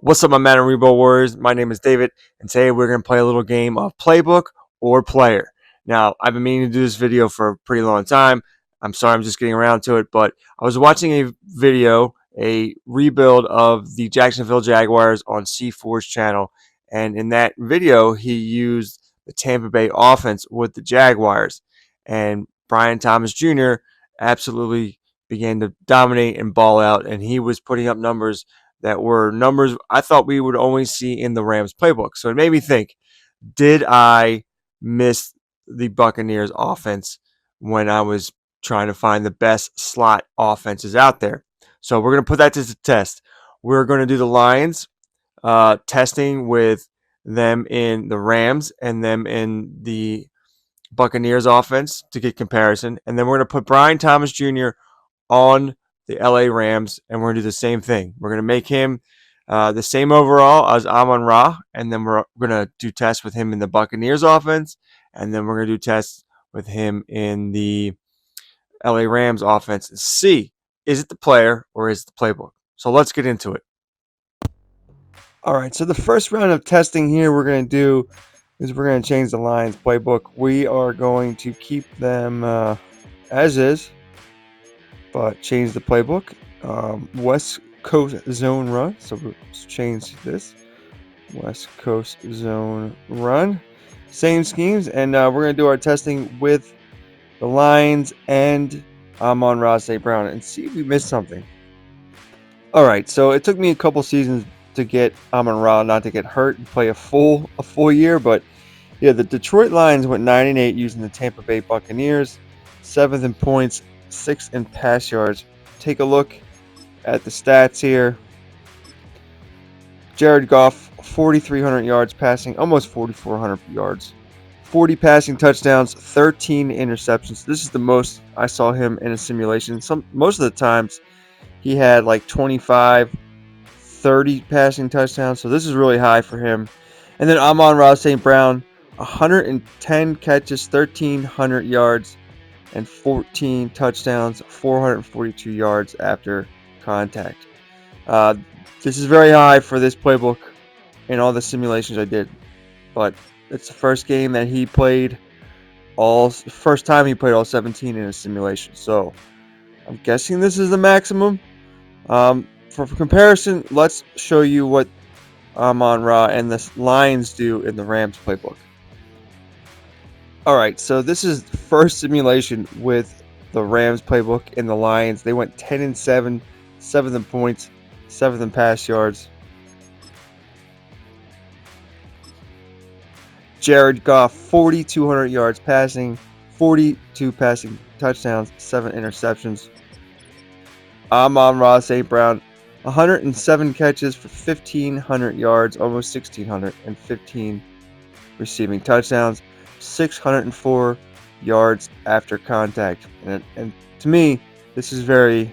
What's up, my Man and Rebo Warriors? My name is David, and today we're going to play a little game of Playbook or Player. Now, I've been meaning to do this video for a pretty long time. I'm sorry, I'm just getting around to it, but I was watching a video, a rebuild of the Jacksonville Jaguars on C4's channel, and in that video, he used the Tampa Bay offense with the Jaguars, and Brian Thomas Jr. absolutely began to dominate and ball out, and he was putting up numbers that were numbers I thought we would only see in the Rams playbook. So it made me think, did I miss the Buccaneers offense when I was trying to find the best slot offenses out there? So we're going to put that to the test. We're going to do the Lions testing with them in the Rams and them in the Buccaneers offense to get comparison. And then we're going to put Brian Thomas Jr. on the LA Rams, and we're going to do the same thing. We're going to make him the same overall as Amon-Ra, and then we're going to do tests with him in the Buccaneers offense, and then we're going to do tests with him in the LA Rams offense and see, is it the player or is it the playbook? So let's get into it. All right, so the first round of testing here we're going to do is we're going to change the Lions playbook. We are going to keep them as is, but change the playbook. West Coast zone run. So let's change this. West Coast zone run. Same schemes, and we're going to do our testing with the Lions and Amon-Ra St. Brown and see if we missed something. All right, so it took me a couple seasons to get Amon-Ra not to get hurt and play a full year, but yeah, the Detroit Lions went 9-8 using the Tampa Bay Buccaneers, 7th in points, 6th in pass yards. Take a look at the stats here. Jared Goff, 4,300 yards passing, almost 4,400 yards. 40 passing touchdowns, 13 interceptions. This is the most I saw him in a simulation. Most of the times he had like 25, 30 passing touchdowns. So this is really high for him. And then Amon-Ra St. Brown, 110 catches, 1,300 yards, and 14 touchdowns, 442 yards after contact. This is very high for this playbook in all the simulations I did, but it's the first game that he played first time he played all 17 in a simulation. So I'm guessing this is the maximum. For comparison, let's show you what Amon-Ra and the Lions do in the Rams playbook. All right, so this is the first simulation with the Rams playbook and the Lions. They went 10-7, 7th in points, 7th in pass yards. Jared Goff, 4,200 yards passing, 42 passing touchdowns, 7 interceptions. Amon-Ra St. Brown, 107 catches for 1,500 yards, almost 1,600, and 15 receiving touchdowns. 604 yards after contact, and to me this is very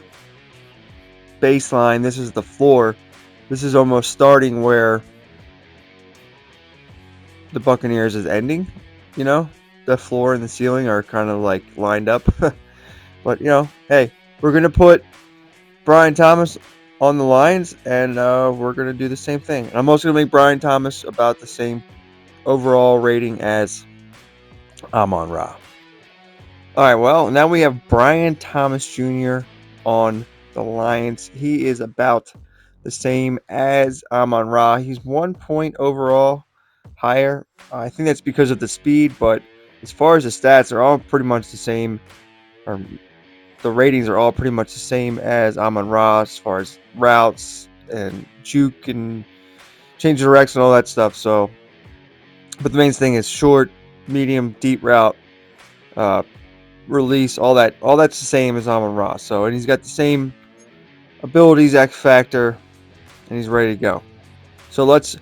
baseline. This is the floor. This is almost starting where the Buccaneers is ending. The floor and the ceiling are kind of like lined up. But hey, we're gonna put Brian Thomas on the Lions, and we're gonna do the same thing. And I'm also gonna make Brian Thomas about the same overall rating as Amon-Ra. All right, well, now we have Brian Thomas Jr. on the Lions. He is about the same as Amon-Ra. He's 1 point overall higher. I think that's because of the speed, but as far as the stats, they're all pretty much the same. Or the ratings are all pretty much the same as Amon-Ra as far as routes and juke and change of direction, all that stuff. So, but the main thing is short, medium, deep route, release, all that's the same as Amon-Ra. So, and he's got the same abilities, X factor, and he's ready to go. So let's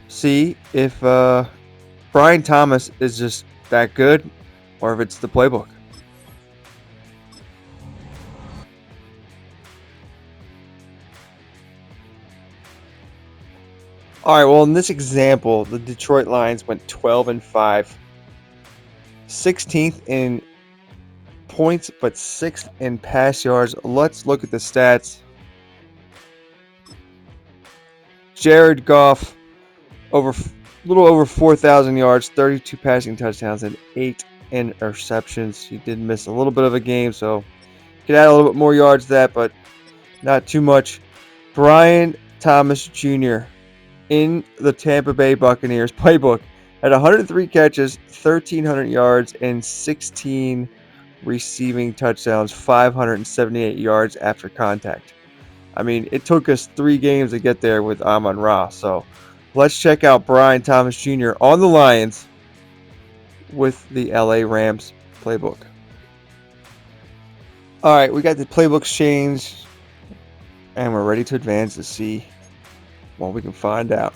see if Brian Thomas is just that good or if it's the playbook. All right, well, in this example, the Detroit Lions went 12-5, 16th in points, but 6th in pass yards. Let's look at the stats. Jared Goff, little over 4,000 yards, 32 passing touchdowns, and 8 interceptions. He did miss a little bit of a game, so could add a little bit more yards to that, but not too much. Brian Thomas Jr. in the Tampa Bay Buccaneers playbook had 103 catches, 1,300 yards, and 16 receiving touchdowns, 578 yards after contact. I mean, it took us 3 games to get there with Amon-Ra. So let's check out Brian Thomas Jr. on the Lions with the LA Rams playbook. All right, we got the playbooks changed, and we're ready to advance to see what we can find out.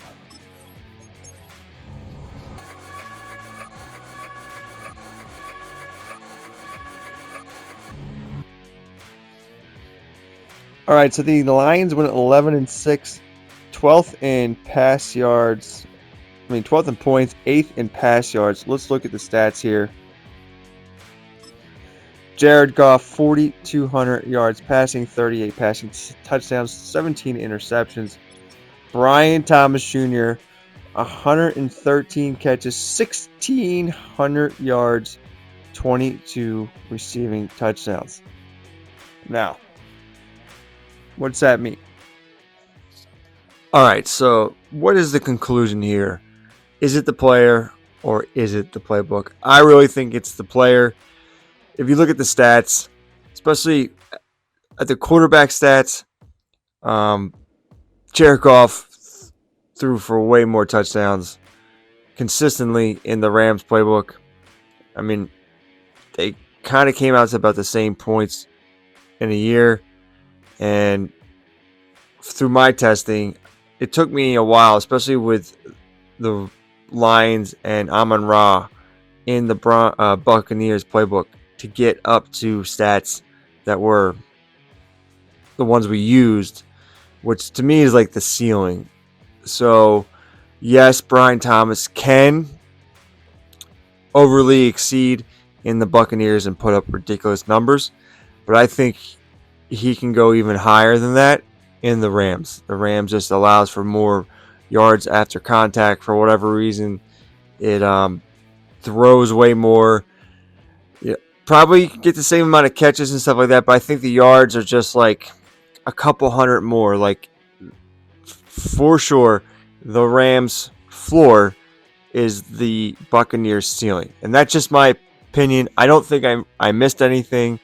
All right, so the Lions went 11-6, 12th in pass yards. 12th in points, 8th in pass yards. Let's look at the stats here. Jared Goff, 4,200 yards passing, 38 passing touchdowns, 17 interceptions. Brian Thomas Jr., 113 catches, 1,600 yards, 22 receiving touchdowns. Now, what's that mean? All right, so what is the conclusion here? Is it the player or is it the playbook? I really think it's the player. If you look at the stats, especially at the quarterback stats, Jared Goff threw for way more touchdowns consistently in the Rams playbook. I mean, they kind of came out to about the same points in a year. And through my testing, it took me a while, especially with the Lions and Amon-Ra in the Buccaneers playbook, to get up to stats that were the ones we used, which to me is like the ceiling. So, yes, Brian Thomas can overly exceed in the Buccaneers and put up ridiculous numbers, but I think he can go even higher than that in the Rams. The Rams just allows for more yards after contact for whatever reason. It throws way more. Probably get the same amount of catches and stuff like that, but I think the yards are just like a couple hundred more. Like, for sure, the Rams' floor is the Buccaneers' ceiling. And that's just my opinion. I don't think I missed anything.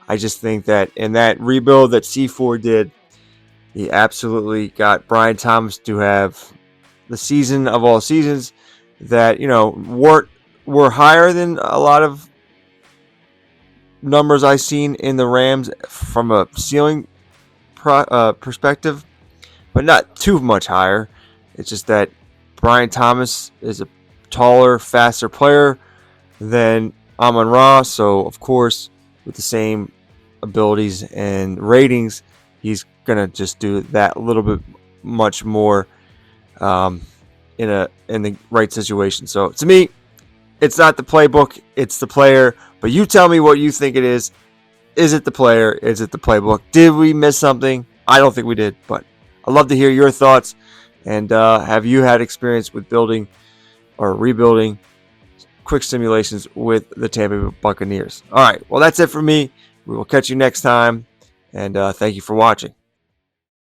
I just think that in that rebuild that C4 did, he absolutely got Brian Thomas to have the season of all seasons that, were higher than a lot of numbers I've seen in the Rams from a ceiling perspective, but not too much higher. It's just that Brian Thomas is a taller, faster player than Amon-Ra, so of course, with the same abilities and ratings, he's gonna just do that a little bit much more in the right situation. So to me, it's not the playbook, it's the player. But you tell me what you think it is. Is it the player? Is it the playbook? Did we miss something? I don't think we did, but I'd love to hear your thoughts. And have you had experience with building or rebuilding quick simulations with the Tampa Bay Buccaneers? All right, well, that's it for me. We will catch you next time, and thank you for watching.